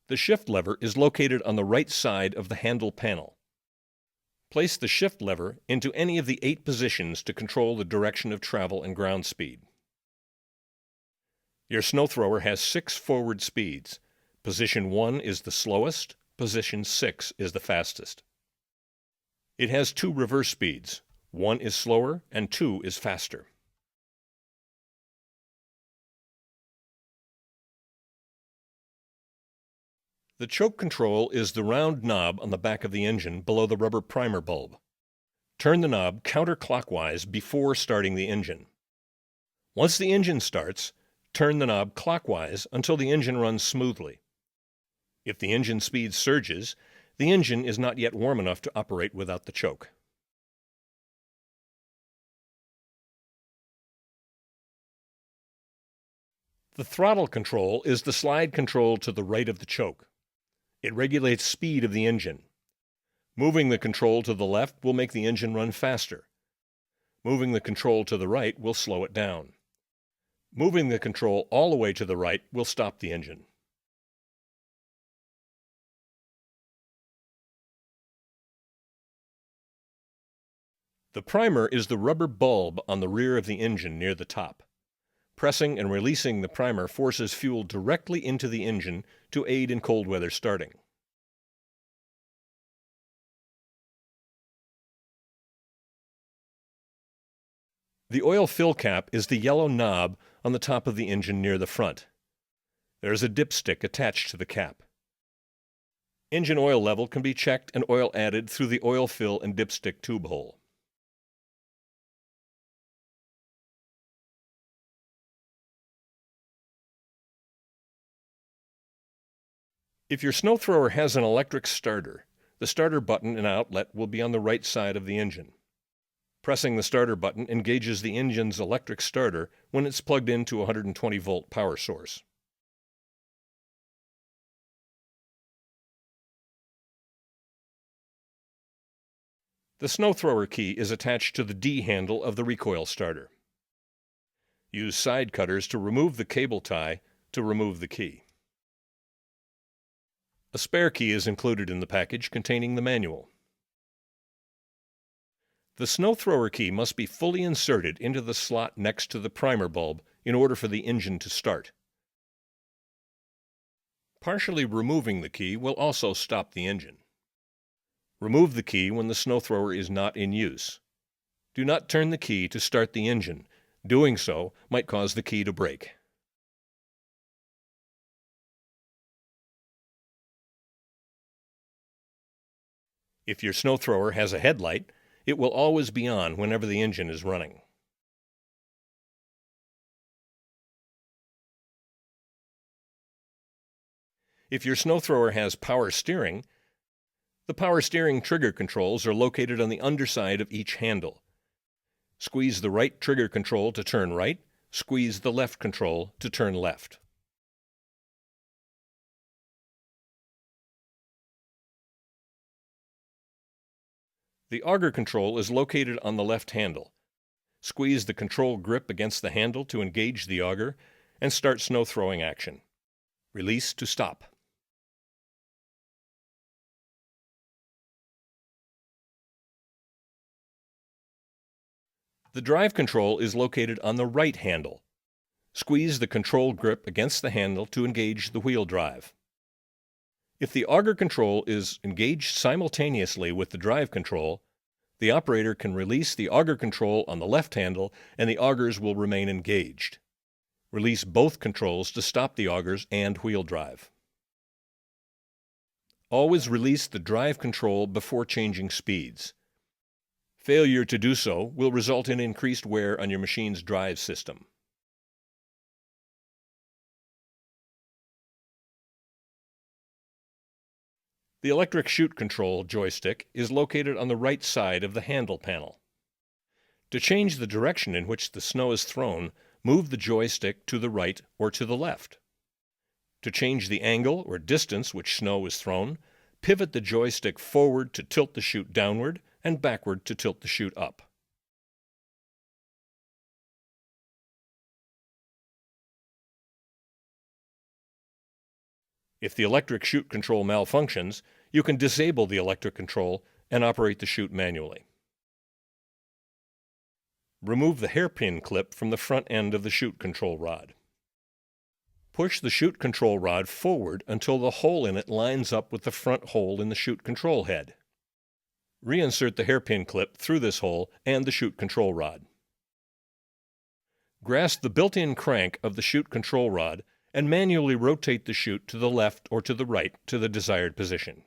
The shift lever is located on the right side of the handle panel. Place the shift lever into any of the 8 positions to control the direction of travel and ground speed. Your snow thrower has 6 forward speeds. Position 1 is the slowest, position 6 is the fastest. It has 2 reverse speeds. 1 is slower and 2 is faster. The choke control is the round knob on the back of the engine below the rubber primer bulb. Turn the knob counterclockwise before starting the engine. Once the engine starts, turn the knob clockwise until the engine runs smoothly. If the engine speed surges, the engine is not yet warm enough to operate without the choke. The throttle control is the slide control to the right of the choke. It regulates speed of the engine. Moving the control to the left will make the engine run faster. Moving the control to the right will slow it down. Moving the control all the way to the right will stop the engine. The primer is the rubber bulb on the rear of the engine near the top. Pressing and releasing the primer forces fuel directly into the engine to aid in cold weather starting. The oil fill cap is the yellow knob on the top of the engine near the front. There is a dipstick attached to the cap. Engine oil level can be checked and oil added through the oil fill and dipstick tube hole. If your snow thrower has an electric starter, the starter button and outlet will be on the right side of the engine. Pressing the starter button engages the engine's electric starter when it's plugged into a 120-volt power source. The snow thrower key is attached to the D handle of the recoil starter. Use side cutters to remove the cable tie to remove the key. A spare key is included in the package containing the manual. The snow thrower key must be fully inserted into the slot next to the primer bulb in order for the engine to start. Partially removing the key will also stop the engine. Remove the key when the snow thrower is not in use. Do not turn the key to start the engine. Doing so might cause the key to break. If your snow thrower has a headlight, it will always be on whenever the engine is running. If your snow thrower has power steering, the power steering trigger controls are located on the underside of each handle. Squeeze the right trigger control to turn right, squeeze the left control to turn left. The auger control is located on the left handle. Squeeze the control grip against the handle to engage the auger and start snow throwing action. Release to stop. The drive control is located on the right handle. Squeeze the control grip against the handle to engage the wheel drive. If the auger control is engaged simultaneously with the drive control, the operator can release the auger control on the left handle and the augers will remain engaged. Release both controls to stop the augers and wheel drive. Always release the drive control before changing speeds. Failure to do so will result in increased wear on your machine's drive system. The electric chute control joystick is located on the right side of the handle panel. To change the direction in which the snow is thrown, move the joystick to the right or to the left. To change the angle or distance which snow is thrown, pivot the joystick forward to tilt the chute downward and backward to tilt the chute up. If the electric chute control malfunctions, you can disable the electric control and operate the chute manually. Remove the hairpin clip from the front end of the chute control rod. Push the chute control rod forward until the hole in it lines up with the front hole in the chute control head. Reinsert the hairpin clip through this hole and the chute control rod. Grasp the built-in crank of the chute control rod and manually rotate the chute to the left or to the right to the desired position.